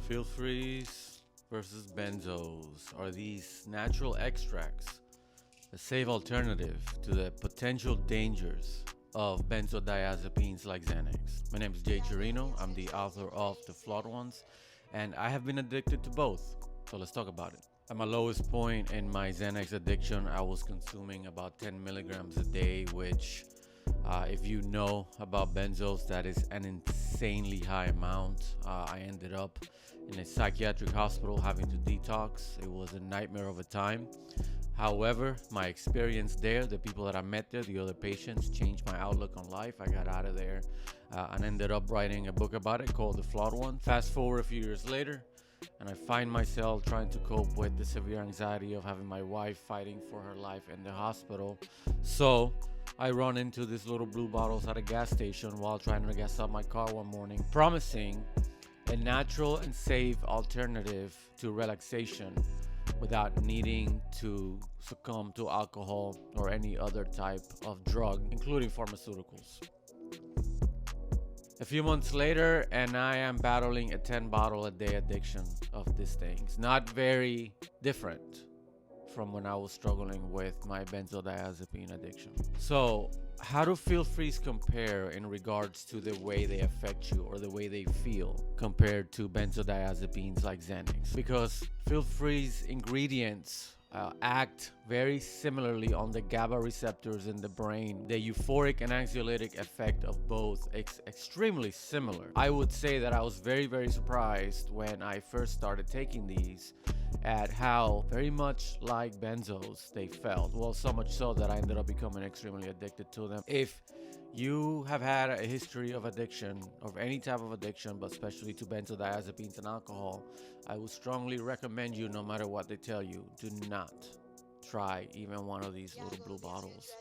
Feel freeze versus benzos are these natural extracts, a safe alternative to the potential dangers of benzodiazepines like Xanax. My name is Jay Chirino. I'm the author of The Flawed Ones, and I have been addicted to both. So let's talk about it. At my lowest point in my Xanax addiction, I was consuming about 10 milligrams a day, which, if you know about benzos, that is an insanely high amount. I ended up in a psychiatric hospital having to detox. It was a nightmare of a time. However, my experience there, the people that I met there, the other patients, changed my outlook on life. I got out of there and ended up writing a book about it called The Flawed One. Fast forward a few years later, and I find myself trying to cope with the severe anxiety of having my wife fighting for her life in the hospital. So I run into these little blue bottles at a gas station while trying to gas up my car one morning, promising a natural and safe alternative to relaxation without needing to succumb to alcohol or any other type of drug, including pharmaceuticals. A few months later, and I am battling a 10 bottle a day addiction of these things. Not very different from when I was struggling with my benzodiazepine addiction. So, how do feel frees compare in regards to the way they affect you or the way they feel compared to benzodiazepines like Xanax? Because feel free's ingredients act very similarly on the GABA receptors in the brain. The euphoric and anxiolytic effect of both extremely similar. I would say that I was very surprised when I first started taking these at how very much like benzos they felt. Well, so much so that I ended up becoming extremely addicted to them. If you have had a history of addiction, of any type of addiction, but especially to benzodiazepines and alcohol, I would strongly recommend you, no matter what they tell you, do not try even one of these little blue bottles.